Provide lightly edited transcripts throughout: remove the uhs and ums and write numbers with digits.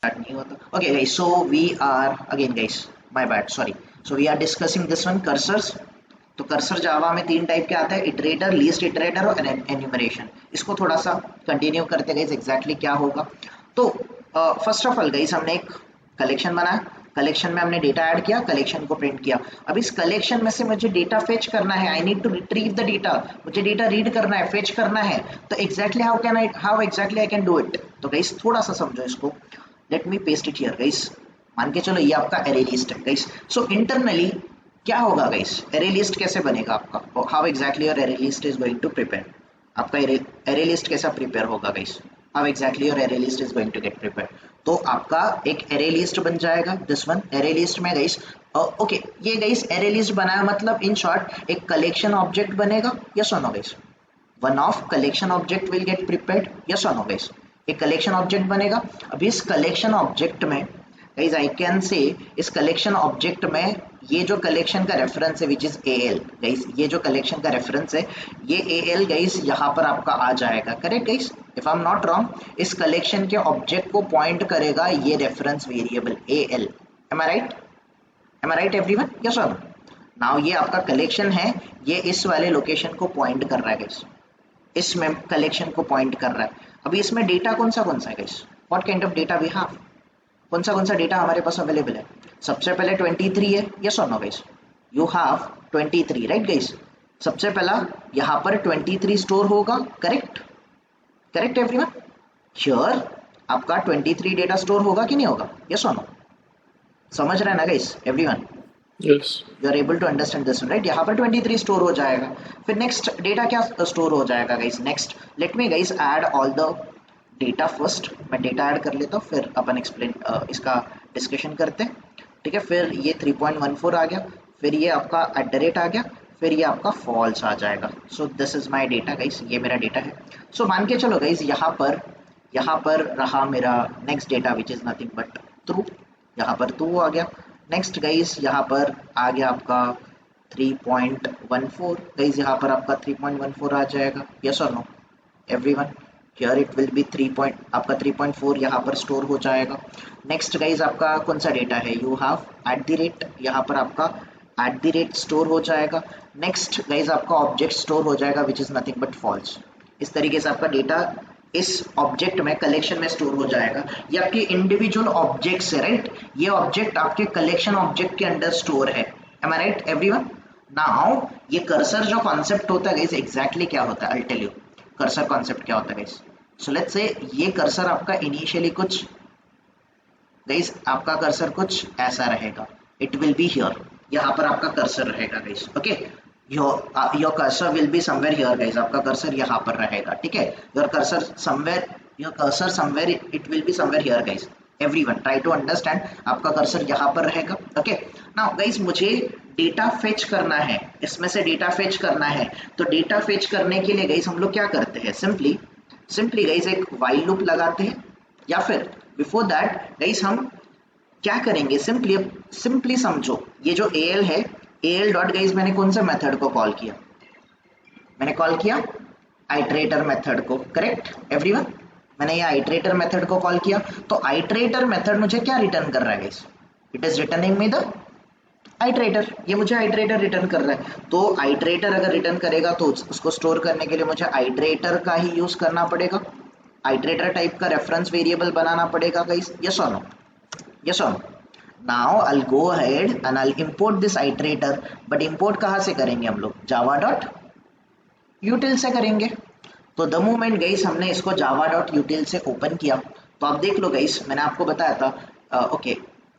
Start नहीं होता। Okay guys, so we are again guys, my bad, sorry. So we are discussing this one, cursors. तो cursor Java में तीन type के आता है, इटरेटर, लीस्ट इटरेटर और एन्यूमरेशन। इसको थोड़ा सा कंटिन्यू करते गाइस, एग्जैक्टली क्या होगा। तो फर्स्ट ऑफ ऑल गाइस, हमने एक कलेक्शन बनाया, कलेक्शन में हमने डेटा ऐड किया, कलेक्शन को प्रिंट किया। अब इस कलेक्शन में से मुझे डेटा फेच करना है, I need to retrieve the data, मुझे डेटा रीड करना है, फेच करना है। तो exactly how exactly I can do it. तो गाइस थोड़ा सा समझो इसको, let me paste it here guys. मान के चलो ये आपका एरे लिस्ट है गाइस। सो इंटरनली क्या होगा गाइस, एरे लिस्ट कैसे बनेगा आपका, how exactly your array list is going to prepare. आपका एरे लिस्ट कैसा प्रिपेयर होगा guys, how exactly your array list is going to get prepare. तो आपका एक एरे लिस्ट बन जाएगा, दिस वन एरे लिस्ट में गाइस। ओके, ये गाइस एरे लिस्ट बनाया मतलब इन शॉर्ट एक कलेक्शन ऑब्जेक्ट बनेगा, यस और no guys. One of collection object will get prepared, yes और नो गाइस। एक कलेक्शन ऑब्जेक्ट बनेगा। अभी इस कलेक्शन ऑब्जेक्ट में गाइस आई कैन से, इस कलेक्शन ऑब्जेक्ट में ये जो कलेक्शन का रेफरेंस है विच इज एएल गाइस, ये जो कलेक्शन का रेफरेंस है ये एएल गाइस यहाँ पर आपका आ जाएगा, correct guys. If I am not wrong, इस कलेक्शन के ऑब्जेक्ट को पॉइंट करेगा ये reference variable AL. M I right, M I right everyone, yes और नो। नाउ ये आपका कलेक्शन है, ये इस वाले लोकेशन को पॉइंट कर रहा है गाइस, इसमें कलेक्शन को पॉइंट कर रहा है। अभी इसमें डेटा कौन सा है guys, what kind of data we have, कौन सा डेटा हमारे पास अवेलेबल है। सबसे पहले 23 है, यस और no guys, you have 23 right guys. सबसे पहला यहाँ पर 23 स्टोर होगा, करेक्ट, करेक्ट एवरीवन। श्योर, आपका 23 डेटा स्टोर होगा कि नहीं होगा, यस और नो। समझ रहे हैं ना guys everyone, Yes. You are able to understand this right. यहाँ पर 23 स्टोर हो जाएगा। फिर नेक्स्ट डेटा क्या स्टोर हो जाएगा guys, next let me guys add all the data first. मैं डेटा ऐड कर लेता हूँ, फिर अपन एक्सप्लेन इसका डिस्कशन करते हैं, ठीक है। फिर ये 3.14 आ गया, फिर ये आपका @ आ गया, फिर ये आपका फॉल्स आ जाएगा। So this is my data guys, ये मेरा डेटा है। सो मान के चलो गाइस, यहाँ पर रहा मेरा next data which is nothing but true, यहाँ पर ट्रू आ गया। नेक्स्ट गाइस यहाँ पर आ गया आपका 3.14 गाइस, यहाँ पर आपका 3.14 आ जाएगा, यस और no everyone. Here it will be 3 आपका 3.4 यहाँ पर स्टोर हो जाएगा। नेक्स्ट गाइस आपका कौन सा डेटा है, यू हैव @, यहाँ पर आपका @ स्टोर हो जाएगा। नेक्स्ट गाइस आपका ऑब्जेक्ट स्टोर हो जाएगा which is nothing but false. इस तरीके से आपका डेटा इस ऑब्जेक्ट में कलेक्शन में स्टोर हो जाएगा। ये आपके इंडिविजुअल ऑब्जेक्ट्स है राइट, ये ऑब्जेक्ट आपके कलेक्शन ऑब्जेक्ट के अंडर स्टोर है, am I right everyone. Now ये कर्सर जो कॉन्सेप्ट होता है गाइस, एग्जैक्टली क्या होता है, I tell you cursor concept क्या होता है गाइस। सो लेट्स से ये कर्सर आपका इनिशियली कुछ गाइस, आपका कर्सर कुछ ऐसा रहेगा, इट विल बी हियर, यहाँ पर आपका कर्सर रहेगा guys, okay. Your cursor will be somewhere here guys, आपका कर्सर यहाँ पर रहेगा, ठीक है। Your cursor somewhere it will be somewhere here guys, everyone try to understand. आपका कर्सर यहाँ पर रहेगा, ओके। नाउ गाइस मुझे डेटा फेच करना है, इसमें से डेटा फेच करना है। तो डेटा फेच करने के लिए गाइस हम लोग क्या करते हैं, सिंपली गाइस एक व्हाइल लूप लगाते हैं, या फिर बिफोर दैट गाइस हम क्या करेंगे, सिंपली समझो। ये जो एल है, एल डॉट गाइस मैंने कौन सा मेथड को कॉल किया, मैंने कॉल किया आइटरेटर मेथड को, करेक्ट एवरीवन। मैंने ये आइटरेटर मेथड को कॉल किया, तो आइटरेटर मेथड मुझे क्या रिटर्न कर रहा है guys, it is returning me the iterator, ये मुझे आइटरेटर रिटर्न कर रहा है। तो आइटरेटर अगर रिटर्न करेगा तो उसको स्टोर करने के लिए मुझे आइटरेटर का ही यूज करना पड़ेगा, आइटरेटर टाइप का रेफरेंस वेरिएबल बनाना पड़ेगा गाइस, यस और नो, यस और no. Now I'll go ahead and I'll import this iterator, but import कहाँ से करेंगे हम लोग, java dot util से करेंगे। तो द मोमेंट गाइस हमने इसको java dot util से ओपन किया, तो आप देख लो गाइस, मैंने आपको बताया था, ओके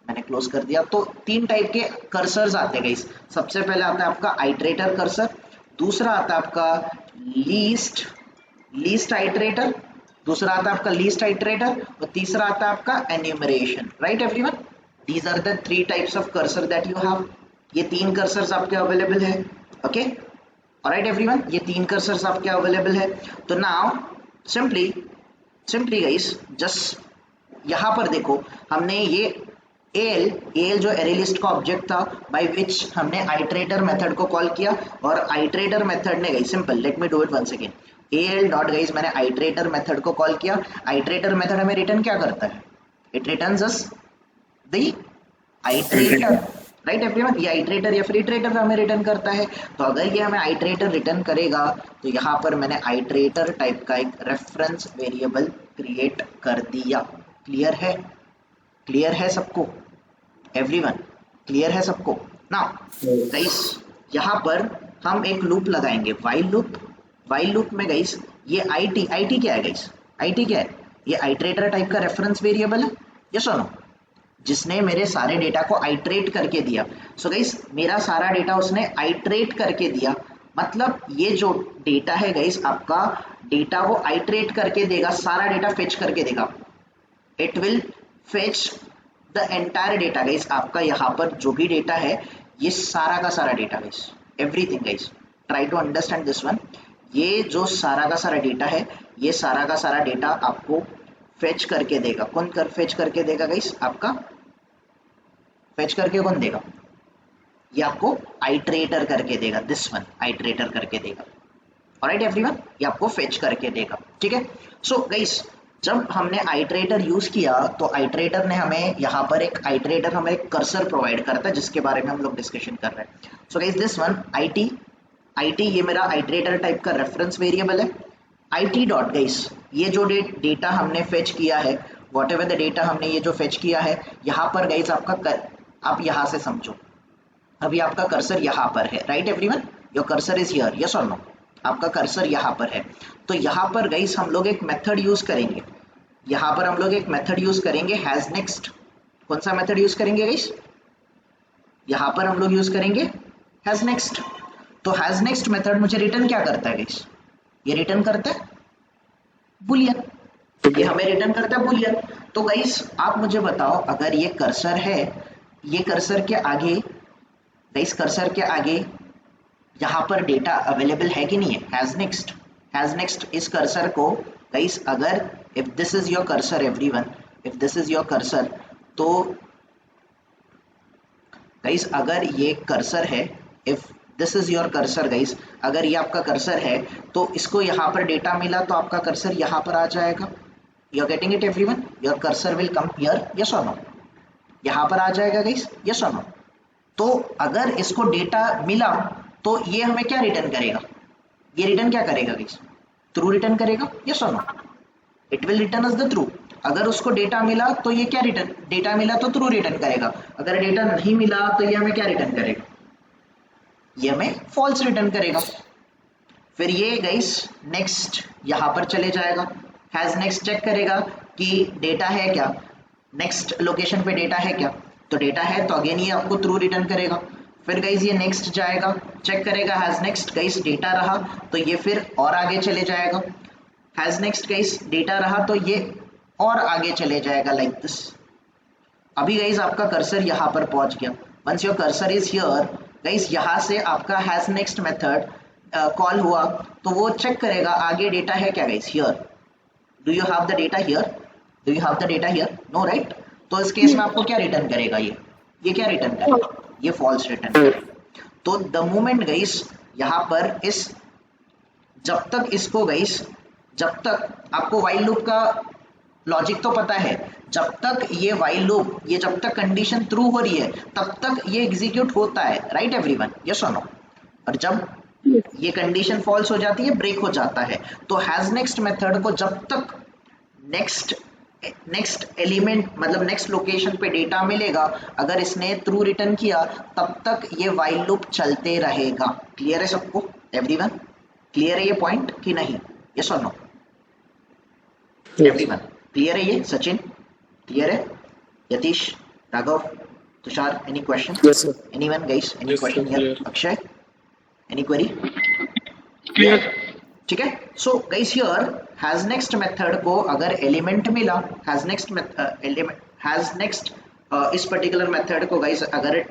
मैंने क्लोज कर दिया। तो तीन टाइप के कर्सर्स आते हैं गाइस। सबसे पहले आता है आपका आइटरेटर कर्सर, दूसरा आता है आपका लीस्ट आइटरेटर, दूसरा आता है आपका लीस्ट आइटरेटर, और तीसरा आता है आपका enumeration, right everyone. These are the three types of cursor that you have. ये तीन कर्सर्स आपके अवेलेबल है, ओके ऑलराइट एवरीवन, ये तीन कर्सर्स आपके अवेलेबल है। तो नाउ सिंपली गाइस जस्ट यहाँ पर देखो, हमने ये एल जो एरे लिस्ट का ऑब्जेक्ट था बाय विच हमने आइटरेटर मेथड को कॉल किया, और आइटरेटर मेथड ने guys simple, let me do it once again, L dot guys मैंने आइटरेटर मेथड को कॉल किया। आइटरेटर मेथड हमें रिटर्न क्या करता है, it returns us the iterator, right everyone. ये आइट्रेटर या फिर इटरेटर हमें रिटर्न करता है। तो अगर ये हमें आइट्रेटर रिटर्न करेगा तो यहाँ पर मैंने आइट्रेटर टाइप का एक रेफरेंस वेरिएबल क्रिएट कर दिया। क्लियर है? क्लियर है सबको एवरीवन? क्लियर है सबको ना गाइस? यहाँ पर हम एक लूप लगाएंगे, वाइल लूप। वाइल लूप में गाइस ये आईटी क्या है गाइस? आईटी क्या है? ये आइट्रेटर टाइप का रेफरेंस वेरिएबल है, यस और नो, जिसने मेरे सारे डेटा को आइट्रेट करके दिया। सो गाइस मेरा सारा डेटा उसने आइट्रेट करके दिया, मतलब ये जो डेटा है गाइस आपका डेटा वो आइट्रेट करके देगा, सारा डेटा फेच करके देगा। It will fetch the entire data guys. आपका यहाँ पर जो भी डेटा है ये सारा का सारा data guys, everything guys, try to understand this one. ये जो सारा का सारा डेटा है ये सारा का सारा डेटा आपको फेच करके देगा। कौन कर फेच करके देगा गाइस? आपका फेच करके कौन देगा? ये आपको आइट्रेटर करके देगा, दिस वन आइट्रेटर करके देगा। ऑलराइट एवरीवन, ये आपको फेच करके देगा, ठीक है। सो गाइस जब हमने आइट्रेटर यूज किया तो आइट्रेटर ने हमें यहाँ पर एक आइट्रेटर हमें एक कर्सर प्रोवाइड करता है जिसके बारे में हम लोग डिस्कशन कर रहे हैं। So guys this one IT ये मेरा आइट्रेटर टाइप का रेफरेंस वेरिएबल है। आईटी डॉट गाइस ये जो डेटा हमने फेच किया है, वॉट एवर द डेटा हमने ये जो फेच किया है, यहाँ पर गाइस आपका आप यहाँ से समझो, अभी आपका कर्सर यहाँ पर है, right everyone? Your cursor is here, yes और नो? आपका कर्सर यहाँ पर है। तो यहाँ पर गाइस हम लोग एक मेथड यूज करेंगे, यहाँ पर हम लोग एक मेथड यूज करेंगे हैज नेक्स्ट। कौन सा मेथड यूज करेंगे गाइस? यहाँ पर हम लोग यूज करेंगे हैज नेक्स्ट। तो हैज नेक्स्ट मेथड मुझे रिटर्न क्या करता है गाइस? ये रिटर्न करता है बुलियन, ये हमें रिटर्न करता है बुलियन। तो गाइस आप मुझे बताओ, अगर ये कर्सर है, ये कर्सर के आगे गाइस, कर्सर के आगे यहाँ पर डेटा अवेलेबल है कि नहीं है? हैज नेक्स्ट इस कर्सर को गाइस, अगर if this is your cursor everyone, if this is your cursor, तो गाइस अगर ये कर्सर है, if this is your cursor guys, अगर ये आपका कर्सर है तो इसको यहाँ पर डेटा मिला तो आपका कर्सर यहाँ पर आ जाएगा। You are getting it everyone? Your cursor will come here, yes और नो? यहाँ पर आ जाएगा गाइस, यस और नो? तो अगर इसको डेटा मिला तो ये हमें क्या रिटर्न करेगा? ये रिटर्न क्या करेगा गाइस? ट्रू रिटर्न करेगा, यस और no? It will return us the true. अगर उसको डेटा मिला तो ये क्या रिटर्न, डेटा मिला तो ट्रू रिटर्न करेगा। अगर डेटा नहीं मिला तो ये हमें क्या रिटर्न करेगा? ये हमें फॉल्स रिटर्न करेगा। फिर ये गाइस नेक्स्ट यहाँ पर चले जाएगा, हैज नेक्स्ट चेक करेगा कि डेटा है क्या, नेक्स्ट लोकेशन पे डेटा है क्या, तो डेटा है तो अगेन ये आपको ट्रू रिटर्न करेगा। फिर गाइस ये नेक्स्ट जाएगा, चेक करेगा हैज नेक्स्ट गाइस डेटा रहा तो ये फिर और आगे चले जाएगा, हैज नेक्स्ट गाइस डेटा रहा तो ये और आगे चले जाएगा लाइक दिस। अभी गाइस आपका कर्सर यहाँ पर पहुंच गया। Once your cursor is here guys, यहाँ से आपका हैज नेक्स्ट मेथड कॉल हुआ तो वो चेक करेगा आगे डेटा है क्या guys, here do you have the data here, do you have the data here, no right? तो इस केस में आपको क्या रिटर्न करेगा? ये क्या रिटर्न करेगा? ये फॉल्स रिटर्न करेगा। तो द मोमेंट गाइस यहाँ पर इस जब तक इसको गाइस, जब तक आपको वाइल लूप का लॉजिक तो पता है, जब तक ये वाइल लूप, ये जब तक कंडीशन ट्रू हो रही है तब तक ये एग्जीक्यूट होता है, राइट एवरीवन? यस और नो? और जब ये कंडीशन फॉल्स हो जाती है, ब्रेक हो जाता है, तो हैज नेक्स्ट मेथड को जब तक नेक्स्ट एलिमेंट मतलब नेक्स्ट लोकेशन पे डेटा मिलेगा, अगर इसने ट्रू रिटर्न किया तब तक ये वाइल लूप चलते रहेगा। क्लियर है सबको एवरीवन? क्लियर है ये पॉइंट कि नहीं? यस और नो एवरीवन? क्लियर है ये? सचिन क्लियर है? Yatish, Raghav, Tushar, any question? Yes, sir. Anyone guys, any Yes, sir, question here? clear. Akshay, any query? Clear. ठीक है। So guys here has next method को अगर एलिमेंट मिला, हैज नेक्स्ट इस पर्टिकुलर मेथड को गाइस अगर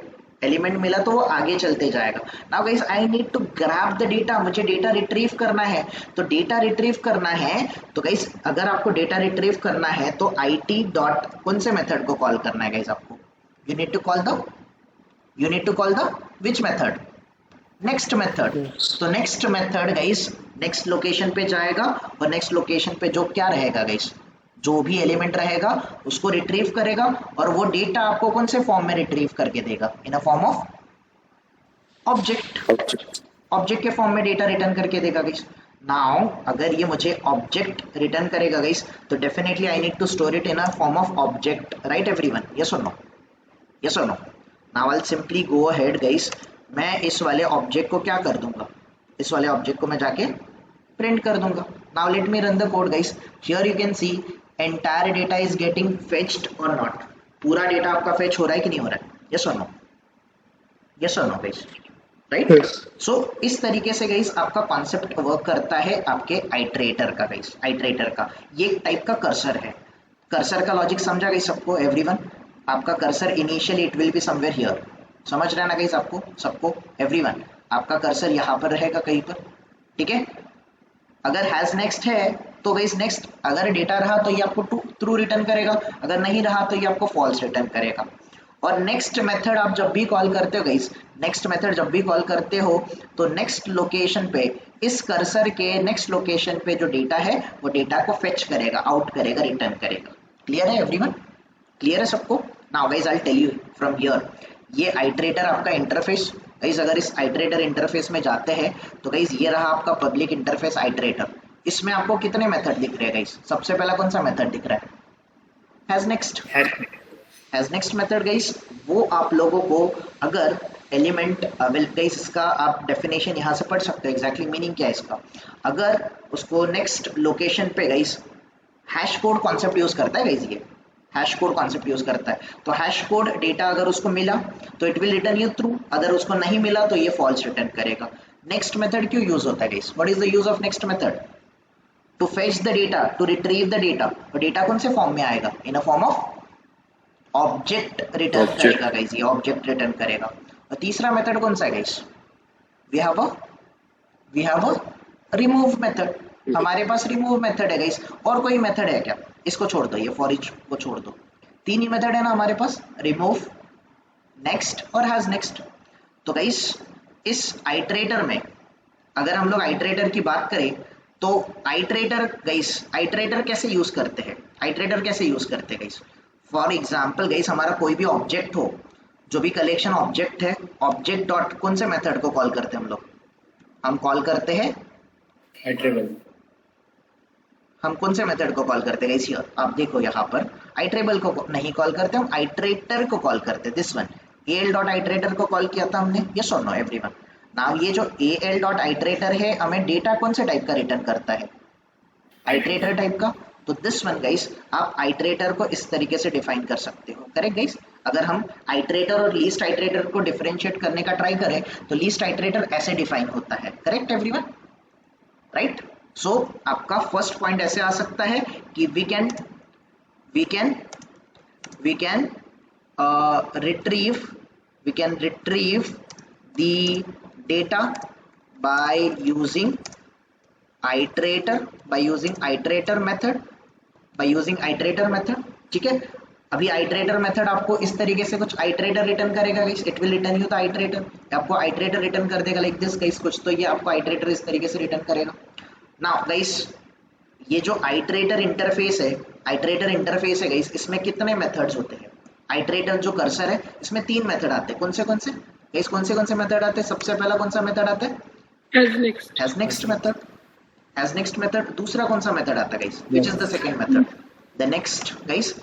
एलिमेंट मिला तो वो आगे चलते जाएगा। Now guys I need to grab the data, मुझे डेटा रिट्रीव करना है। तो डेटा रिट्रीव करना है तो गाइस अगर आपको डेटा रिट्रीव करना है तो IT डॉट कौन से मेथड को कॉल करना है गाइस आपको? You need to call the which method? Next method. तो next method guys next location पे जाएगा और नेक्स्ट लोकेशन पे जो क्या रहेगा गाइस, जो भी एलिमेंट रहेगा उसको रिट्रीव करेगा और वो डेटा आपको कौन से फॉर्म में रिट्रीव करके देगा, in a form of object. Object. Object के फॉर्म में डेटा रिटर्न करके देगा गाइस। नाउ अगर ये मुझे ऑब्जेक्ट रिटर्न करेगा गाइस, तो definitely I need to store it in a form of object, right everyone, yes और नो, यस और no. Now I simply go ahead guys, मैं इस वाले ऑब्जेक्ट को क्या कर दूंगा, इस वाले ऑब्जेक्ट को मैं जाके प्रिंट कर दूंगा। Now let me run the code guys, here you can see entire data is getting fetched और नॉट, पूरा डेटा आपका फेच हो रहा है कि नहीं हो रहा है, यस और नो, यस और नो गाइस, राइट। यस। सो इस तरीके से गाइस आपका कॉन्सेप्ट वर्क करता है आपके आइट्रेटर का गाइस, आइट्रेटर का ये एक टाइप का कर्सर है। कर्सर का लॉजिक समझा गाइस सबको, एवरीवन, आपका cursor initially it will be somewhere here, समझ रहे ना गाइस आपको सबको, एवरीवन, आपका कर्सर यहाँ पर रहेगा कहीं पर, ठीक है। अगर हैज नेक्स्ट है तो गाइस नेक्स्ट, अगर डेटा रहा तो ये आपको ट्रू रिटर्न करेगा, अगर नहीं रहा तो ये आपको फॉल्स रिटर्न करेगा। और नेक्स्ट मेथड आप जब भी कॉल करते हो गाइस, नेक्स्ट मेथड जब भी कॉल करते हो तो नेक्स्ट लोकेशन पे, इस कर्सर के नेक्स्ट लोकेशन पे जो डेटा है वो डेटा को फेच करेगा, आउट करेगा, रिटर्न करेगा। क्लियर है एवरीवन, क्लियर है सबको। Now guys I will tell you from here, ये आइट्रेटर आपका इंटरफेस गाइस, अगर इस आइट्रेटर इंटरफेस में जाते हैं तो गाइस ये रहा आपका पब्लिक इंटरफेस आइट्रेटर। इसमें आपको कितने मेथड दिख रहे हैं गाइस, सबसे पहला कौन सा मेथड दिख रहा है, has next. Has next method guys वो आप लोगों को अगर एलिमेंट गाइस, इसका आप डेफिनेशन यहाँ से पढ़ सकते हो, एग्जैक्टली मीनिंग क्या है इसका। अगर उसको नेक्स्ट लोकेशन पे guys hash code concept use करता है गाइस, ये हैश कोड कॉन्सेप्ट यूज करता है, तो हैश कोड डेटा अगर उसको मिला तो it will return you true, अगर उसको नहीं मिला तो ये फॉल्स रिटर्न करेगा। नेक्स्ट मेथड क्यों यूज होता है guys, what is the use of next method, to fetch the data, to retrieve the data, और डेटा कौन से फॉर्म में आएगा, in a form of object return करेगा गाइस, ये ऑब्जेक्ट रिटर्न करेगा। और तीसरा मेथड कौन सा है guys, we have a remove method, हमारे पास रिमूव मेथड है गाइस। और कोई मेथड है क्या, इसको छोड़ दो, ये फॉर ईच को छोड़ दो, तीन ही मेथड है ना हमारे पास, रिमूव, नेक्स्ट और हैज नेक्स्ट। तो गाइस इस आइट्रेटर में अगर हम लोग आइट्रेटर की बात करें तो आइट्रेटर गाइस, आइट्रेटर कैसे यूज करते हैं, आइट्रेटर कैसे यूज करते हैं गाइस, फॉर एग्जाम्पल गाइस हमारा कोई भी ऑब्जेक्ट हो, जो भी कलेक्शन ऑब्जेक्ट है, ऑब्जेक्ट डॉट कौन से मेथड को कॉल करते हैं हम लोग, हम कॉल करते हैं आइट्रेबल, हम कौन से मेथड को कॉल करते हैं गाइस, हियर आप देखो यहाँ पर आइट्रेबल को नहीं कॉल करते, हम आइट्रेटर को कॉल करते हैं, this one al dot iterator को कॉल किया था हमने, यस और नो एवरीवन। नाउ ये जो al डॉट आइट्रेटर है हमें डेटा कौन से टाइप का रिटर्न करता है, आइट्रेटर टाइप का। तो दिस वन गाइस आप आइट्रेटर को इस तरीके से डिफाइन कर सकते हो, करेक्ट गाइस। अगर हम आइट्रेटर और लीस्ट आइट्रेटर को डिफरेंशिएट करने का ट्राई करें तो लीस्ट आइट्रेटर ऐसे डिफाइन होता है, करेक्ट एवरीवन, राइट। सो आपका फर्स्ट पॉइंट ऐसे आ सकता है कि we can retrieve the data by using iterator method, ठीक है। अभी आइट्रेटर मेथड आपको इस तरीके से कुछ आइट्रेटर रिटर्न करेगा guys, it will return you the iterator, आपको आइट्रेटर रिटर्न कर देगा लाइक दिस गाइस कुछ, तो ये आपको आइट्रेटर इस तरीके से रिटर्न करेगा। नाउ गाइस ये जो आइट्रेटर इंटरफेस है गाइस, इसमें कितने मेथड्स होते हैं, आइट्रेटर जो कर्सर है इसमें तीन मेथड आते हैं, कौन से गाइस, कौन से मेथड आते हैं, सबसे पहला कौन सा मेथड आता है, हैज नेक्स्ट मेथड। दूसरा कौन सा मेथड आता है guys, which is the second method, the next guys,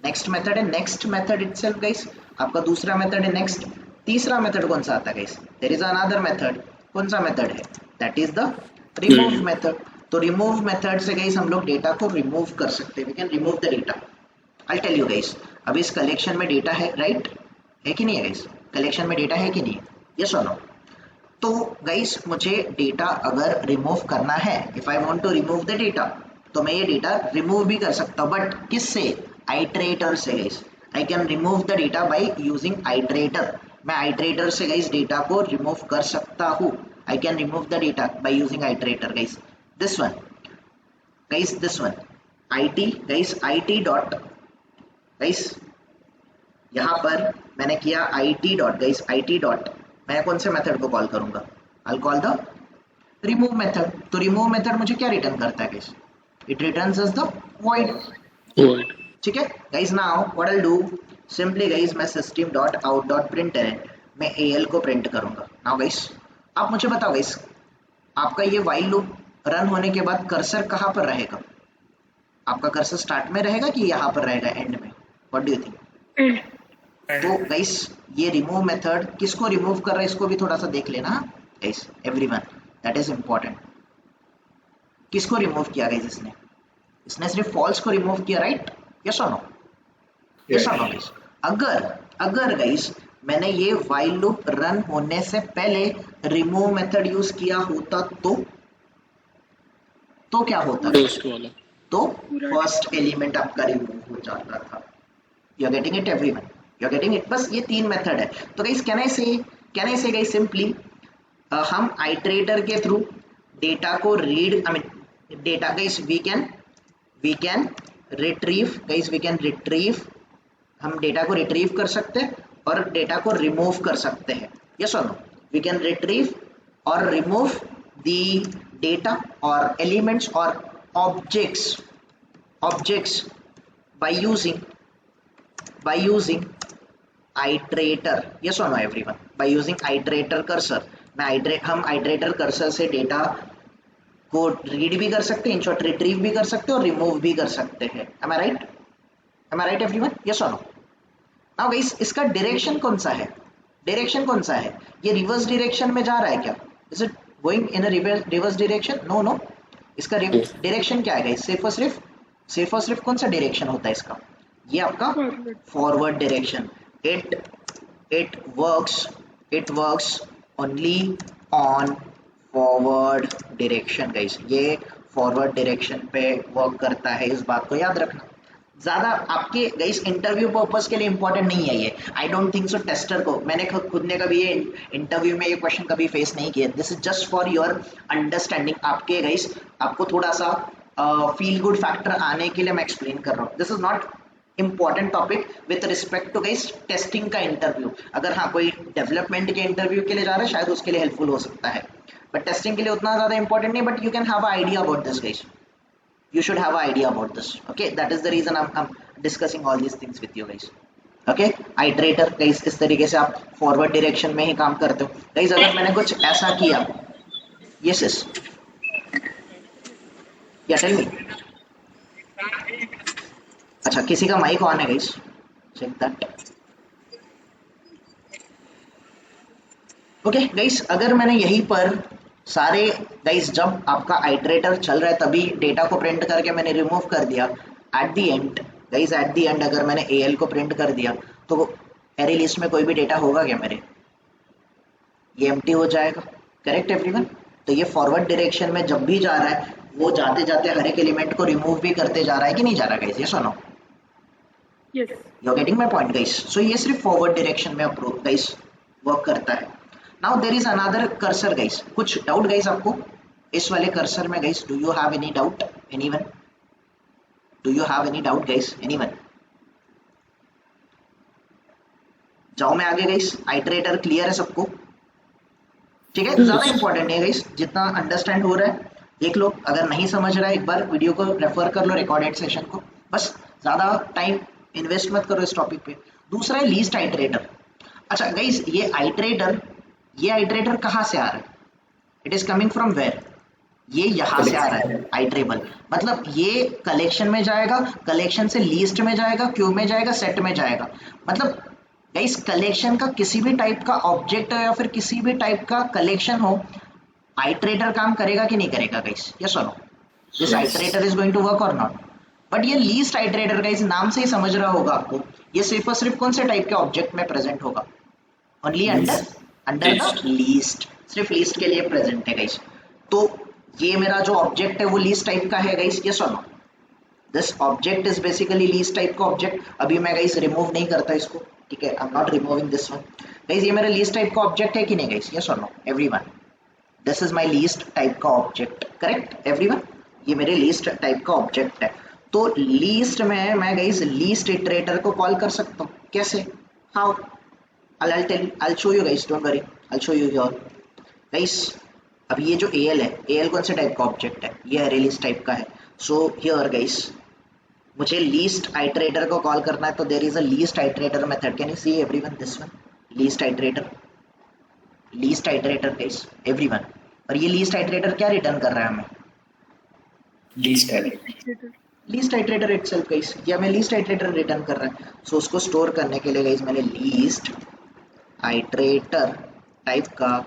next method है, नेक्स्ट मेथड इटसेल्फ गाइस, आपका दूसरा मेथड है नेक्स्ट। तीसरा मेथड कौन सा आता है guys, there is another method, कौन सा मेथड है, that is the remove method. तो रिमूव मेथड से गाइस हम लोग डेटा को रिमूव कर सकते हैं, we can remove the data. I tell you guys, अभी इस कलेक्शन में डेटा है, राइट है कि नहीं है गाइस, कलेक्शन में डेटा है कि नहीं है, यस और नो। तो गाइस मुझे डेटा अगर रिमूव करना है, if I want to remove the data, तो मैं ये डेटा रिमूव भी कर सकता हूँ, बट किससे, आइट्रेटर से guys. I can remove the data by using iterator, मैं आइट्रेटर से गाइस डेटा को रिमूव कर सकता हूँ, I can remove the data by using iterator guys, this one guys, this one it dot guys, यहाँ पर मैंने किया it डॉट, मैं कौन से मेथड को कॉल करूंगा, I will call the remove method. तो रिमूव मेथड मुझे क्या रिटर्न करता है guys, it returns us the void, void. ठीक है guys. Now what I do, simply guys मैं system dot out dot print मैं एल को प्रिंट करूंगा। नाउ गाइज आप मुझे बताओ गाइज, आपका ये वाइल लूप रन होने के बाद कर्सर कहाँ पर रहेगा? आपका कर्सर स्टार्ट में रहेगा कि यहाँ पर रहेगा एंड में? What do you think? तो गाइस ये रिमूव मेथड किसको रिमूव कर रहा है इसको भी थोड़ा सा देख लेना guys, everyone, that is important. किसको रिमूव किया गाइस इसने? इसने सिर्फ फॉल्स को रिमूव किया, राइट? यस और नो? यस और नो गाइस? अगर अगर गाइस मैंने ये व्हाइल लूप रन होने से पहले रिमूव मेथड यूज किया होता तो क्या होता? First वाला. तो फर्स्ट एलिमेंट आपका रिमूव हो जाता था। You are getting it everyone? You are getting it? बस ये तीन मेथड है। तो guys can I say guys simply हम आइटरेटर के थ्रू डेटा को read, I mean data guys we can retrieve, guys we can retrieve, हम data को रिट्रीव कर सकते हैं और डेटा को रिमूव कर सकते हैं। यस और नो? वी कैन रिट्रीव और रिमूव द डेटा और एलिमेंट्स और objects by using iterator. Yes or no everyone? By using iterator cursor, हम iterator cursor से डेटा को रीड भी कर सकते हैं, इन शॉर्ट रिट्रीव भी कर सकते हैं और रिमूव भी कर सकते हैं। am I right everyone? Yes or no? now guys इसका डायरेक्शन कौन सा है? ये रिवर्स डायरेक्शन में जा रहा है क्या? Is it going in a reverse direction? No. इसका डायरेक्शन क्या है गाइस? सिर्फ और सिर्फ कौन सा डायरेक्शन होता है इसका? ये आपका forward direction. It works only on forward direction guys. ये फॉरवर्ड डायरेक्शन पे वर्क करता है, इस बात को याद रखना। ज्यादा आपके गाइस इंटरव्यू पर्पस के लिए इंपॉर्टेंट नहीं है ये, I don't think so. Tester को मैंने खुद ने कभी ये इंटरव्यू में ये क्वेश्चन कभी फेस नहीं किया। This is just for your understanding, आपके गाइस आपको थोड़ा सा फील गुड फैक्टर आने के लिए मैं एक्सप्लेन कर रहा हूँ। This is not important topic with respect to guys testing का इंटरव्यू। अगर हाँ कोई डेवलपमेंट के इंटरव्यू के लिए जा रहा है शायद उसके लिए हेल्पफुल हो सकता है, बट टेस्टिंग के लिए उतना ज्यादा इंपॉर्टेंट नहीं। But you can have a idea about this guys, you should have an idea about this. Okay, that is the reason I'm discussing all these things with you guys. Okay, iterator guys इस तरीके से आप forward direction में ही काम करते हो guys। अगर मैंने कुछ ऐसा किया, yes या टेल मी। अच्छा किसी का माइक ऑन है guys, check that. Okay guys, अगर मैंने यहीं पर सारे गाइस जब आपका आइटरेटर चल रहा है तभी डेटा को प्रिंट करके मैंने रिमूव कर दिया, at the end guys at the end अगर मैंने एल को प्रिंट कर दिया तो एरे लिस्ट में कोई भी डेटा होगा क्या मेरे? ये एम्प्टी हो जाएगा, करेक्ट एवरीवन? तो ये फॉरवर्ड डायरेक्शन में जब भी जा रहा है वो जाते जाते हर एक एलिमेंट को रिमूव भी करते जा रहा है कि नहीं जा रहा गाइस? ये सुनो, Yes. You are getting my point guys? So ये सिर्फ फॉरवर्ड डायरेक्शन में अप्रोच गाइस वर्क करता है। Now there is another cursor guys. कुछ डाउट गाइस आपको इस वाले कर्सर में guys? Do you have any doubt anyone? Do you have any doubt guys anyone? जाओ मैं आगे गाइस। आइटरेटर क्लियर है सबको? ठीक है, ज्यादा इंपॉर्टेंट नहीं है गाइस, जितना अंडरस्टैंड हो रहा है देख लो। अगर नहीं समझ रहा है एक बार वीडियो को रेफर कर लो, रिकॉर्डेड सेशन को। बस ज्यादा टाइम इन्वेस्ट मत करो इस टॉपिक पे। दूसरा है लीस्ट आइटरेटर। अच्छा गाइस ये आइटरेटर कहाँ से आ रहा है? It is coming from where? ये यहाँ से आ रहा है आइटरेबल, मतलब ये कलेक्शन में जाएगा, कलेक्शन से लीस्ट में जाएगा, क्यू में जाएगा, सेट में जाएगा। मतलब गाइस कलेक्शन का किसी भी टाइप का ऑब्जेक्ट हो या फिर किसी भी टाइप का कलेक्शन हो, आइटरेटर काम करेगा कि नहीं करेगा गाइस? यस और no? This iterator is going to work और नॉट? बट ये लीस्ट आइटरेटर गाइस नाम से ही समझ रहा होगा आपको, ये सिर्फ और सिर्फ कौन से टाइप के ऑब्जेक्ट में प्रेजेंट होगा? ओनली अंडर द लीस्ट, सिर्फ लीस्ट के लिए प्रेजेंट है गाइस। तो ये मेरा जो ऑब्जेक्ट है वो लीस्ट टाइप का है गाइस, यस और no? This object is basically list type का ऑब्जेक्ट। अभी मैं गाइस रिमूव नहीं करता इसको, ठीक है? I am not removing this one guys. ये मेरा लीस्ट टाइप का ऑब्जेक्ट है कि नहीं गाइस? यस और no everyone? This is my list type का ऑब्जेक्ट, करेक्ट एवरीवन? ये मेरे लीस्ट टाइप का ऑब्जेक्ट है। तो लीस्ट में मैं गाइस लीस्ट इटरेटर को कॉल कर सकता हूँ, कैसे? How? I'll show you guys, don't worry, I'll show you here guys। अब ये जो AL है, AL कौन से टाइप का ऑब्जेक्ट है? ये अरे लिस्ट टाइप का है। सो हियर गाइस मुझे लीस्ट आइटरेटर को कॉल करना है, तो there is a list iterator method. Can you see everyone this one, list iterator, list iterator guys everyone. और ये लीस्ट आइटरेटर क्या रिटर्न कर रहा है हमें? Least error. Iterator. Least iterator itself guys, ये हमें लीस्ट आइटरेटर रिटर्न कर रहा है। सो उसको स्टोर करने के लिए गाइस मैंने लीस्ट आइटरेटर टाइप का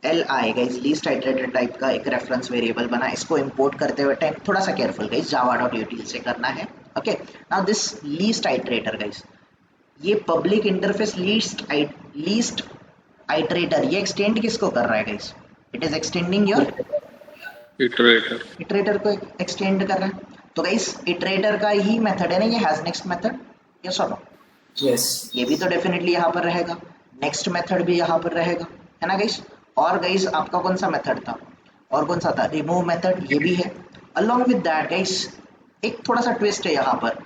li guys, least iterator type का एक रेफरेंस वेरिएबल बना। इसको इंपोर्ट करते हुए टाइम थोड़ा सा केयरफुल गाइस, java.util से करना है। Okay, now this list iterator guys, ये पब्लिक इंटरफेस लीस्ट आइटरेटर ये एक्सटेंड किसको कर रहा है guys? It is extending your iterator. Iterator को एक्सटेंड कर रहा है। तो गाइस इटरेटर का ही मेथड है ना ये हैज नेक्स्ट मेथड, यस और नो? यस। ये भी तो डेफिनेटली यहाँ पर रहेगा, नेक्स्ट मेथड भी यहाँ पर रहेगा, है ना गाइस? और गाइस आपका कौन सा मेथड था, और कौन सा था? रिमूव मेथड, ये भी है। अलोंग विद दैट गाइस एक थोड़ा सा ट्विस्ट है यहाँ पर।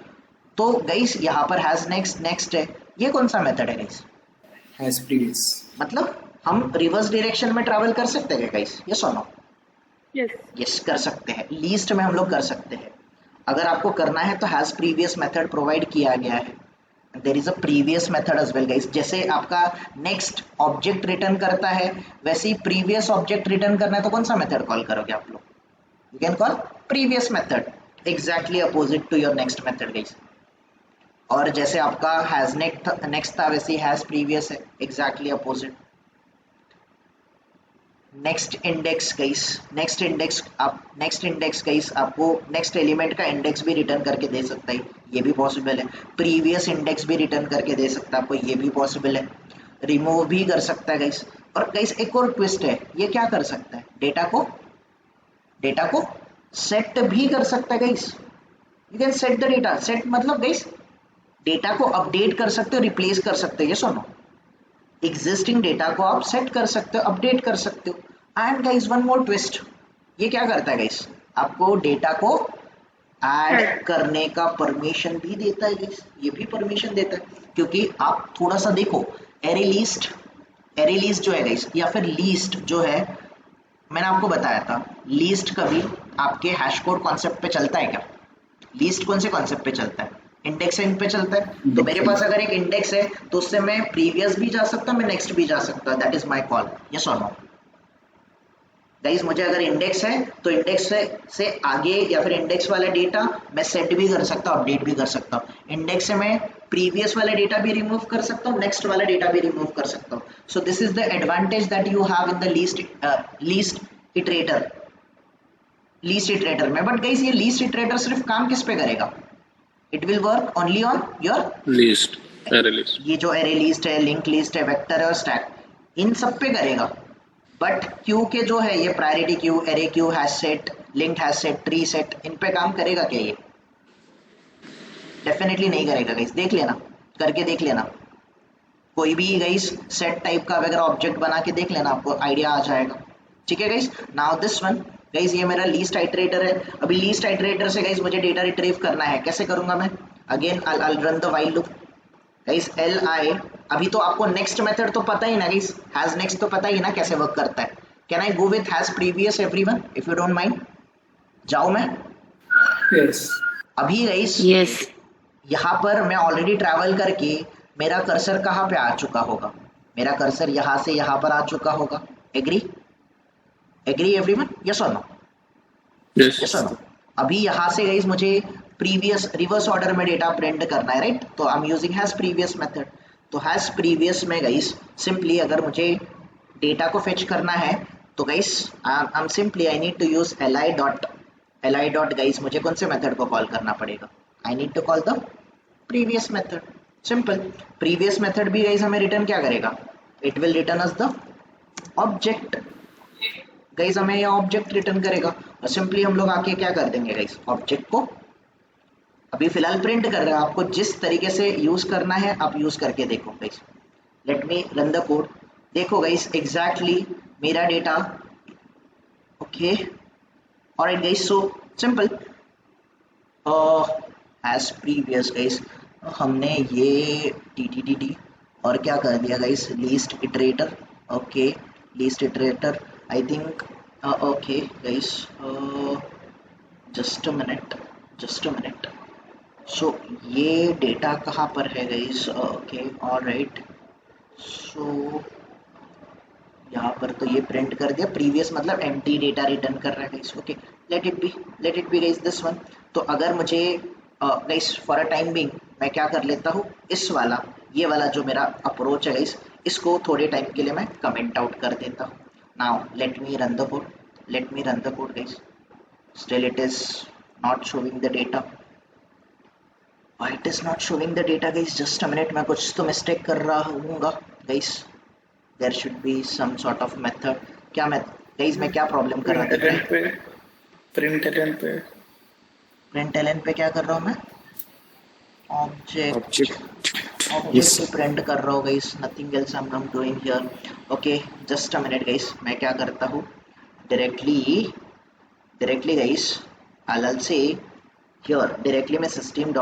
तो गाइस यहाँ पर हैज नेक्स्ट नेक्स्ट है, ये कौन सा मेथड है गाइस? Has previous. मतलब हम रिवर्स डायरेक्शन में ट्रैवल कर सकते हैं गाइस, यस और नो? Yes. यस कर सकते हैं, लीस्ट में हम लोग कर सकते हैं। अगर आपको करना है तो हैज प्रीवियस मेथड प्रोवाइड किया गया है, there is a previous method as well guys. जैसे आपका नेक्स्ट ऑब्जेक्ट रिटर्न करता है, वैसे ही प्रीवियस ऑब्जेक्ट रिटर्न करना है तो कौन सा मेथड कॉल करोगे आप लोग? You can call previous method, exactly opposite to your next method guys. और जैसे आपका हैज नेक्स्ट था, वैसे ही हैज प्रीवियस है, exactly opposite. Next index guys, next index guys आपको नेक्स्ट एलिमेंट का इंडेक्स भी रिटर्न करके दे सकता है, ये भी पॉसिबल है। प्रीवियस इंडेक्स भी रिटर्न करके दे सकता है आपको, ये भी पॉसिबल है। रिमूव भी कर सकता है गाइस। और गाइस एक और ट्विस्ट है, ये क्या कर सकता है? डेटा को सेट भी कर सकता है guys. You can set the data, set मतलब गाइस डेटा को अपडेट कर सकते हो, रिप्लेस कर सकते हो, ये सुनो, एग्जिस्टिंग डेटा को आप सेट कर सकते हो, अपडेट कर सकते हो। And guys one more twist, ये क्या करता है गाइस? आपको डेटा को ऐड करने का परमिशन भी देता है गाइस, ये भी परमिशन देता है। क्योंकि आप थोड़ा सा देखो, एरे लीस्ट जो है गाइस, या फिर लीस्ट जो है, मैंने आपको बताया था लीस्ट कभी आपके हैश कोड कॉन्सेप्ट पे चलता है क्या? लीस्ट कौन से कॉन्सेप्ट पे चलता है? इंडेक्स एंड पे चलता है। तो मेरे पास अगर एक इंडेक्स है तो उससे मैं प्रीवियस भी जा सकता हूँ, मैं नेक्स्ट भी जा सकता हूँ, that is my call, yes और नो गाइस? मुझे अगर इंडेक्स है तो इंडेक्स से आगे या फिर इंडेक्स वाला डेटा मैं सेट भी कर सकता हूँ, अपडेट भी कर सकता हूँ। इंडेक्स से मैं प्रीवियस वाला डेटा भी रिमूव कर सकता हूँ, नेक्स्ट वाला डेटा भी रिमूव कर सकता हूँ। So this is the advantage that you have in the least iterator में। बट गाइस ये लीस्ट इटरेटर सिर्फ काम किस पे करेगा? It will work only on your list, array list. ये जो एरे लिस्ट है, लिंक लिस्ट है, वेक्टर है और स्टैक, इन सब पे करेगा। बट क्यू के जो है ये priority queue, array queue, hash set, linked hash set, tree set, इन पे काम करेगा क्या? ये डेफिनेटली नहीं करेगा गाइस, देख लेना, करके देख लेना। कोई भी गाइस सेट टाइप का अगर ऑब्जेक्ट बना के देख लेना, आपको आइडिया आ जाएगा। ठीक है guys, now this one guys, ये मेरा लीस्ट आइटरेटर है। अभी लीस्ट आइटरेटर से गाइस मुझे डेटा रिट्रीव करना है, कैसे करूंगा मैं? Again I will run the while loop guys, li। अभी तो आपको नेक्स्ट मेथड तो पता ही ना गाइस, हैज नेक्स्ट तो पता ही ना कैसे वर्क करता है। Can I go with has previous everyone if you don't mind? जाऊं मैं? यस। अभी गाइस Yes. यहाँ पर मैं ऑलरेडी ट्रैवल करके मेरा कर्सर कहाँ पे आ चुका होगा? मेरा कर्सर यहाँ से यहाँ पर आ चुका होगा। एग्री एवरीवन, यस और नो? यस और नो? अभी यहाँ से गाइस मुझे प्रीवियस रिवर्स ऑर्डर में डेटा प्रिंट करना है, राइट? तो I am using has previous method. तो हैज प्रीवियस में गाइस सिंपली अगर मुझे डेटा को फेच करना है तो guys I am simply I need to use li dot guys, मुझे कौन से मेथड को कॉल करना पड़ेगा? I need to call the previous method, simple. Previous method भी गाइस हमें रिटर्न क्या करेगा? It will return us the object guys, हमें यह ऑब्जेक्ट रिटर्न करेगा। और सिंपली हम लोग आके क्या कर देंगे गाइस, ऑब्जेक्ट को अभी फिलहाल प्रिंट कर रहा है। आपको जिस तरीके से यूज करना है आप यूज करके देखो guys. Let me run the code, देखो गाइस एग्जैक्टली मेरा data. Okay alright guys, so simple as previous guys, हमने ये टी और क्या कर दिया guys, list iterator. Okay list iterator I think, okay guys just a minute so ये data कहाँ पर है गाइस? ओके ऑलराइट, सो यहाँ पर तो ये प्रिंट कर दिया, प्रीवियस मतलब एम्प्टी डेटा रिटर्न कर रहा है guys. Okay let it be guys this one. तो अगर मुझे guys for a time being मैं क्या कर लेता हूँ, इस वाला ये वाला जो मेरा अप्रोच है गाइस, इसको थोड़े टाइम के लिए मैं कमेंट आउट कर देता हूँ। Now let me run the code, late me run the code guys. Still it is not showing the data. Why it is not showing the data guys? Just a minute, मैं कुछ तो mistake कर रहा हूँगा guys. There should be some sort of method. क्या मैं guys मैं क्या problem कर रहा था? प्रिंट एलन पे क्या कर रहा हूँ मैं? Object Yes. पे प्रिंट कर रहा हूँ guys, nothing else I am doing here. Okay just a minute guys, मैं क्या करता हूँ directly guys, I'll say here directly मैं system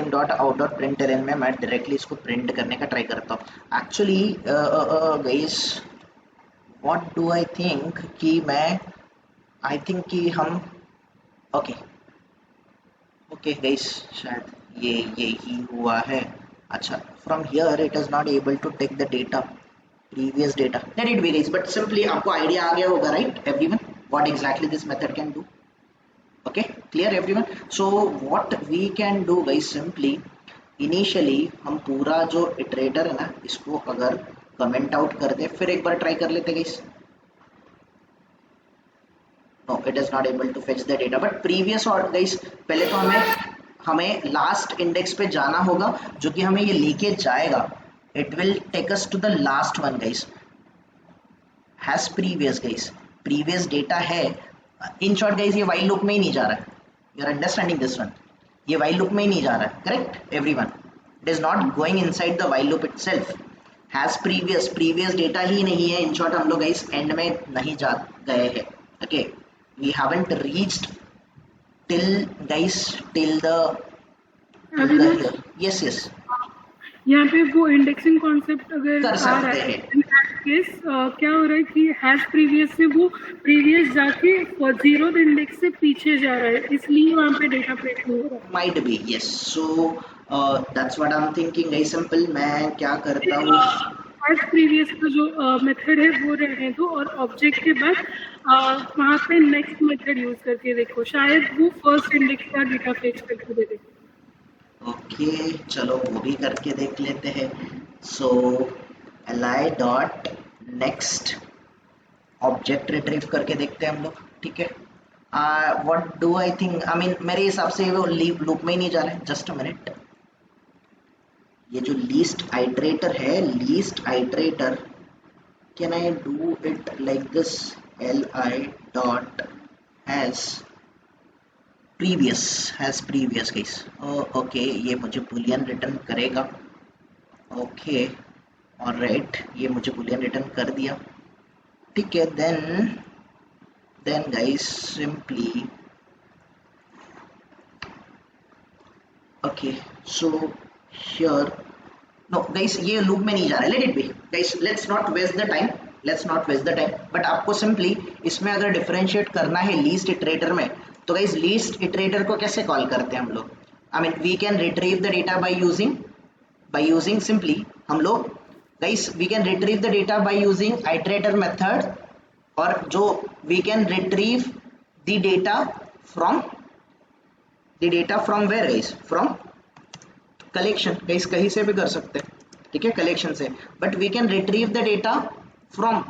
dot out dot println में मैं डायरेक्टली इसको प्रिंट करने का ट्राई करता हूँ। Actually guys what do I think कि मैं आई थिंक कि हम ओके ओके गाइस शायद ये ही हुआ है। अच्छा from here it is not able to take the data, previous data, let it be guys. But simply आपको आइडिया आ गया होगा right everyone what exactly this method can do. okay clear everyone? So what we can do guys, simply initially हम पूरा जो iterator है ना इसको अगर कमेंट आउट कर दे, फिर एक बार ट्राई कर लेते guys. No it is not able to fetch the data, but previous और गाइस पहले तो हमें लास्ट इंडेक्स पे जाना होगा जो कि हमें ये लेके जाएगा। It will take us to the last one guys, has previous guys, previous data है। इन शॉर्ट गाइस ये वाइल लूप में ही नहीं जा रहा है, you are understanding this one? ये वाइल लूप में ही नहीं जा रहा है, correct everyone? It is not going inside the while loop itself, has previous data ही नहीं है। इन शॉर्ट हम लोग गाइस एंड में नहीं जा गए हैं। Okay we haven't reached till guys till the yes yes यहाँ पे वो इंडेक्सिंग कॉन्सेप्ट अगर कर आ रहा सकते है, हैं। इन दैट केस क्या हो रहा है कि हैश प्रीवियस से वो प्रीवियस जाके जीरो इंडेक्स से पीछे जा रहा है, इसलिए वहाँ पे डेटा प्रिंट नहीं हो रहा है। Might be yes, so that's what I am thinking guys. Simple मैं क्या करता हूँ, हैश प्रीवियस का जो मेथड है वो रहने दो, और ऑब्जेक्ट के बाद वहाँ पे नेक्स्ट मेथड यूज करके देखो, शायद वो फर्स्ट इंडेक्स का डेटा फेच करके दे दे। ओके चलो वो भी करके देख लेते हैं। सो li dot next object retrieve करके देखते हैं हम लोग, ठीक है? What do I think, I mean मेरे हिसाब से वो लूप में ही नहीं जा रहा है। जस्ट अ मिनट, ये जो लीस्ट आइटरेटर है, list iterator can I do it like this, li dot has previous guys. Okay ये मुझे बूलियन रिटर्न करेगा। ओके ऑलराइट ये मुझे बूलियन रिटर्न कर दिया, ठीक है? Then guys simply okay so here no guys ये लूप में नहीं जा रहा है, let it be guys, let's not waste the time. But आपको सिंपली इसमें अगर डिफरेंशिएट करना है लीस्ट इटरेटर में, तो गाइस लीस्ट इटरेटर को कैसे कॉल करते हैं हम लोग? I mean we can retrieve the data by using simply हम लोग guys we can retrieve the data by using iterator method, और जो we can retrieve the data from where guys? From collection guys, कहीं से भी कर सकते हैं, ठीक है? कलेक्शन से, but we can retrieve the data from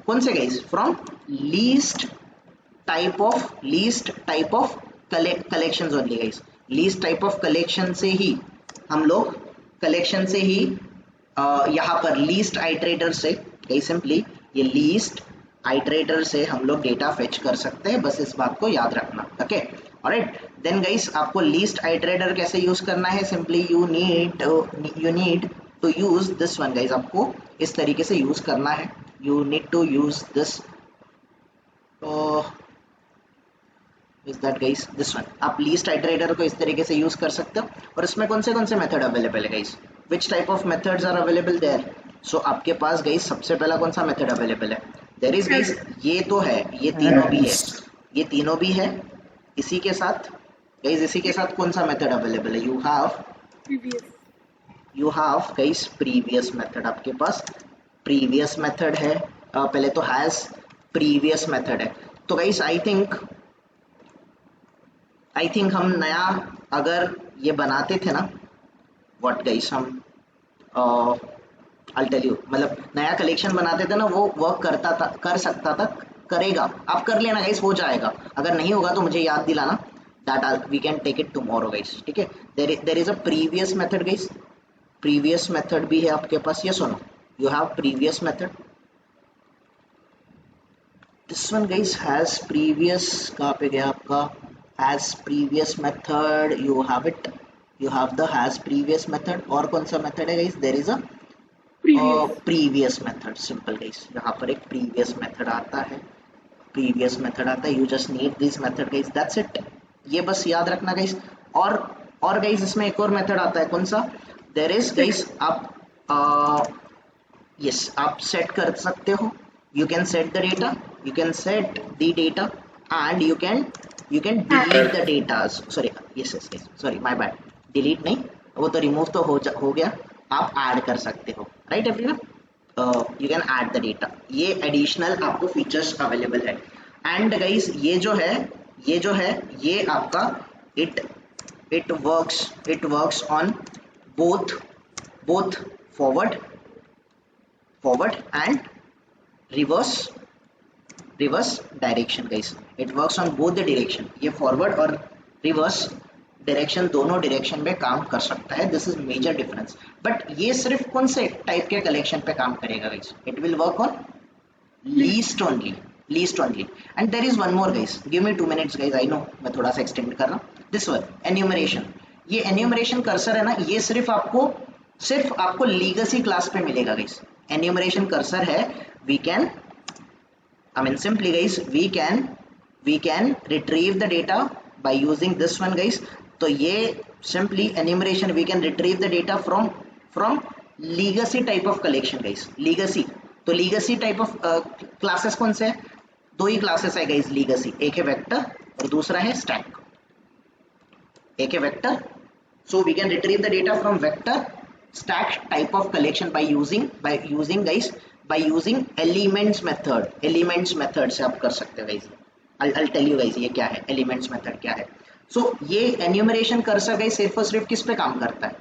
कौन से guys? From list type of collections only guys. List type of collection से ही हम लोग यहाँ पर लीस्ट आइटरेटर से गाइस, सिंपली ये लीस्ट आइटरेटर से हम लोग डेटा फेच कर सकते हैं, बस इस बात को याद रखना। ओके ऑलराइट, देन गाइस आपको लीस्ट आइटरेटर कैसे यूज करना है? Simply you need to use this one guys, आपको इस तरीके से यूज करना है। You need to use this is that guys, this one. आप लीस्ट आइटरेटर को इस तरीके से यूज कर सकते हो। और इसमें कौन से मेथड अवेलेबल है guys? Which type of methods are available there? So आपके पास गाइस सबसे पहला कौन सा मेथड अवेलेबल है? देयर इज गाइस, ये तो है, ये तीनों भी है। ये तीनों भी है। इसी के साथ गाइस, इसी के साथ कौन सा मेथड अवेलेबल है? Previous. You have guys previous method, आपके पास प्रीवियस मेथड है। पहले तो हैज प्रीवियस मेथड है। तो गाइस आई थिंक हम नया अगर ये बनाते थे ना, व्हाट गाइस, हम I'll tell you, मतलब नया कलेक्शन बनाते थे ना, वो वर्क करता था, कर सकता था, करेगा। आप कर लेना गाइस, हो जाएगा। अगर नहीं होगा तो मुझे याद दिलाना, that we can take it tomorrow guys, ठीक है। There is a previous method guys, previous method भी है आपके पास, यस और no? You have previous method, this one guys has previous, कहाँ पे गया आपका has previous method? You have it, you have the has previous method. और कौन सा मेथड है guys? There is a previous. Previous method, simple guys, यहाँ पर एक प्रीवियस मेथड आता है, प्रीवियस मेथड आता है। You just need this method guys, that's it. ये बस याद रखना गाइस। और गाइस इसमें एक और मेथड आता है, कौन सा? देयर इज गाइस, आप यस आप सेट कर सकते हो, you can set the data, you can set the data and you can delete the data. Sorry, yes yes yes, sorry my bad, delete नहीं, वो तो रिमूव तो हो गया, आप ऐड कर सकते हो, right everyone? You can add the data. ये एडिशनल आपको फीचर्स अवेलेबल है। एंड गाइस ये जो है ये आपका it works on both forward and reverse direction guys. It works on both the direction, ये फॉरवर्ड और रिवर्स डायरेक्शन, दोनों डायरेक्शन में काम कर सकता है। This is major difference. But ये सिर्फ कौन से टाइप के कलेक्शन पे काम करेगा guys? It will work on list only. And there is one more guys, give me 2 minutes guys, I know मैं थोड़ा सा एक्सटेंड कर रहा हूँ। दिस वन एन्यूमरेशन, ये एन्यूमरेशन कर्सर है ना, ये सिर्फ आपको लीगसी क्लास पे मिलेगा गाइस। एन्यूमरेशन कर्सर है, we can, I mean simply guys, we can retrieve the data by using this one guys. तो ये simply enumeration, we can retrieve the data from legacy type of collection guys. legacy, तो legacy type of classes कौन से हैं? दो ही classes है guys legacy, एक है vector और दूसरा है stack। एक है vector, so we can retrieve the data from vector stack type of collection by using guys, by using elements method से आप कर सकते हो guys. I'll tell you guys ये क्या है, elements method क्या है। so ये enumeration कर्सर गाइस सिर्फ और सिर्फ किस पे काम करता है?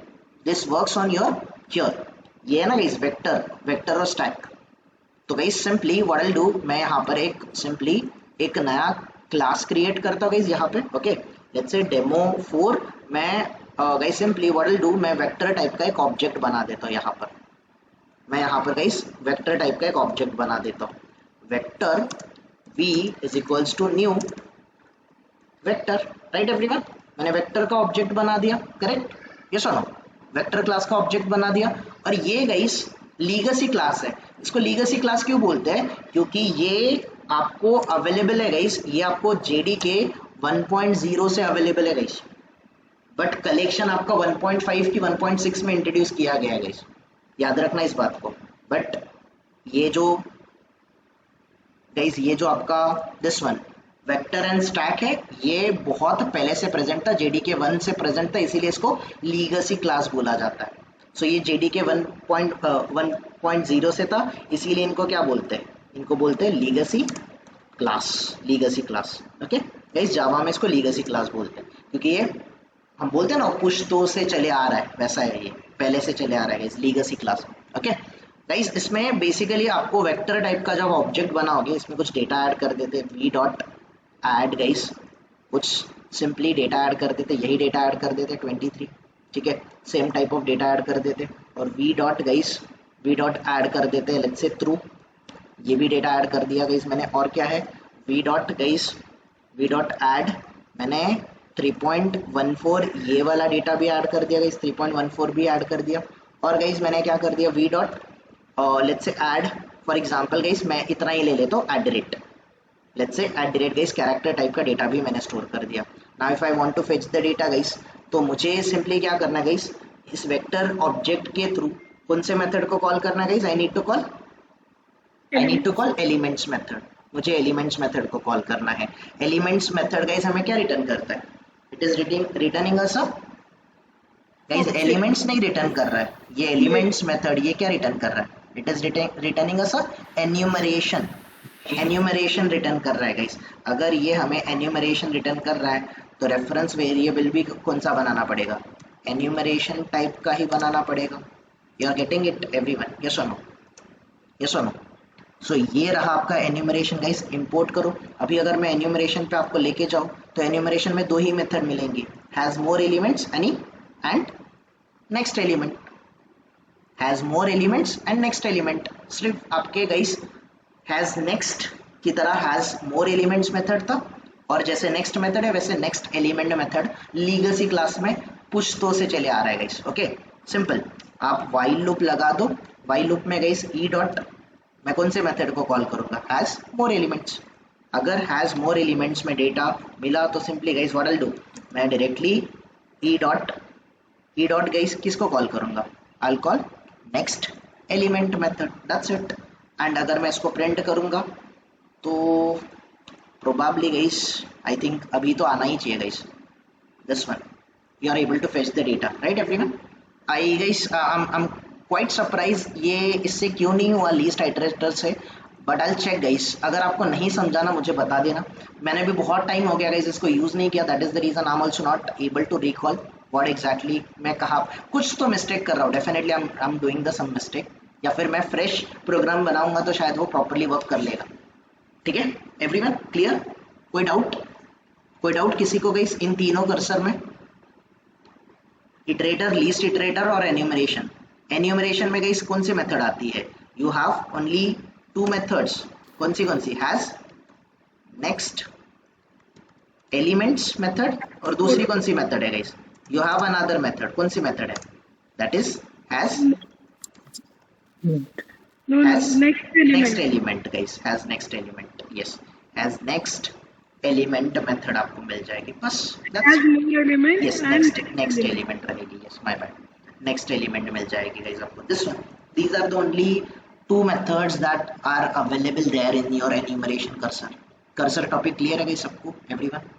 this works on your here, ये है ना गाइस वेक्टर और स्टैक। तो guys simply what I'll do, मैं यहाँ पर एक नया क्लास क्रिएट करता हूँ गाइस यहाँ पे, ओके। लेट्स से demo4, मैं guys simply what I'll do, मैं वेक्टर टाइप का एक ऑब्जेक्ट बना देता हूँ यहाँ पर। मैं यहाँ पर गाइस वेक्टर टाइप का एक ऑब्जेक्ट बना देता हूँ, vector v is equals to new vector, right everyone? मैंने वेक्टर का ऑब्जेक्ट बना दिया, करेक्ट? यस और नो? वेक्टर क्लास का ऑब्जेक्ट बना दिया। और ये गाइस लीगसी क्लास है। इसको लीगसी क्लास क्यों बोलते हैं? क्योंकि ये आपको अवेलेबल है गाइस, ये आपको JDK 1.0 से अवेलेबल है गाइस, बट कलेक्शन आपका 1.5 की 1.6 में इंट्रोड्यूस किया गया है गाइस, याद रखना इस बात को। बट ये जो गाइस, ये जो आपका this one vector and stack है, ये बहुत पहले से प्रेजेंट था, JDK 1 से प्रेजेंट था, इसीलिए इसको लीगसी क्लास बोला जाता है। सो ये JDK 1.0 से था, इसीलिए इनको क्या बोलते हैं? इनको बोलते हैं लीगसी क्लास, ओके गाइस। जावा में इसको लीगसी क्लास बोलते हैं, क्योंकि ये हम बोलते हैं ना पुश्तो से चले आ रहा है, वैसा है, ये पहले से चले आ रहा है लीगसी क्लास, ओके गाइस। इसमें बेसिकली आपको वेक्टर टाइप का जब ऑब्जेक्ट बनाओगे, इसमें कुछ डेटा ऐड कर देते, वी डॉट ऐड गाइस, कुछ सिंपली डेटा ऐड कर देते, यही डेटा ऐड कर देते 23, ठीक है, same type of data add कर देते। और वी डॉट ऐड कर देते लेट्स से थ्रू, ये भी डेटा ऐड कर दिया गाइस मैंने। और क्या है? वी डॉट ऐड, मैंने 3.14 ये वाला डेटा भी ऐड कर दिया गाइस, 3.14 भी ऐड कर दिया। और गाइस मैंने क्या कर दिया, V dot let's say add, for example guys मैं इतना ही ले लेता हूँ, @ let's say @ guys character type का डेटा भी मैंने स्टोर कर दिया। Now if I want to fetch the data guys, तो मुझे सिंपली क्या करना गाइस, इस वेक्टर ऑब्जेक्ट के थ्रू कौन से मेथड को कॉल करना guys? I need to call elements method. मुझे एलिमेंट्स मेथड को कॉल करना है। एलिमेंट्स मेथड गाइस हमें क्या रिटर्न करता है? It is returning us a guys, Object. Elements नहीं रिटर्न कर रहा है ये, एलिमेंट्स मेथड ये क्या रिटर्न कर रहा है? It is returning us a enumeration, enumeration return कर रहा है गाइस। अगर ये हमें एन्यूमरेशन रिटर्न कर रहा है तो रेफरेंस वेरिएबल भी कौन सा बनाना पड़ेगा? एन्यूमरेशन टाइप का ही बनाना पड़ेगा। You are getting it everyone? Yes और नो? यस और नो? सो ये रहा आपका एन्यूमरेशन गाइस। इंपोर्ट करो। अभी अगर मैं एन्यूमरेशन पे आपको लेके जाऊँ तो एन्यूमरेशन में दो ही मेथड मिलेंगे, has more elements and next element, has more elements and next element. सिर्फ आपके गाइस हैज नेक्स्ट की तरह हैज मोर एलिमेंट्स मेथड था, और जैसे नेक्स्ट मेथड है वैसे next element method legacy class में पुश्तो से चले आ रहा है गाइस। Okay, simple. आप वाइल लूप लगा दो। वाइल लूप में गाइस ई डॉट, मैं कौन से मेथड को कॉल करूंगा? Has more elements. अगर हैज मोर एलिमेंट्स में डेटा मिला तो simply guys what I do, मैं डायरेक्टली ई डॉट गाइस किसको कॉल करूंगा? I call next element method, that's it. And अगर मैं इसको प्रिंट करूंगा तो प्रोबेबली गाइस आई थिंक अभी तो आना ही चाहिए guys, this one, you are able to fetch the data, right everyone? I guys I'm quite surprised ये इससे क्यों नहीं हुआ लीस्ट आइटरेटर से, बट आई चेक गाइस। अगर आपको नहीं समझाना मुझे बता देना, मैंने भी बहुत टाइम हो गया गाइस इसको यूज़ नहीं किया, that is the reason I am also not able to recall what exactly मैं कहा। कुछ तो मिस्टेक कर रहा हूँ, definitely I am doing the some mistake, या फिर मैं फ्रेश प्रोग्राम बनाऊंगा तो शायद वो प्रॉपरली वर्क कर लेगा। ठीक है एवरीवन, क्लियर? कोई डाउट किसी को गाइस इन तीनों कर्सर में? इटरेटर, लीस्ट इटरेटर और एन्यूमरेशन। एन्यूमरेशन में गाइस कौन सी मेथड आती है? You have only two methods. कौन सी? हैज नेक्स्ट एलिमेंट्स मेथड, और दूसरी कौन सी मेथड है guys? You have another method. कौन सी मेथड है? That is has next element guys, has next element. Yes, has next element method आपको मिल जाएगी बस। यस, नेक्स्ट एलिमेंट रहेगी। Yes, my bad, next element मिल जाएगी गाइस आपको, this one. These are the only two methods that are available there in your enumeration cursor topic clear है guys सबको, everyone?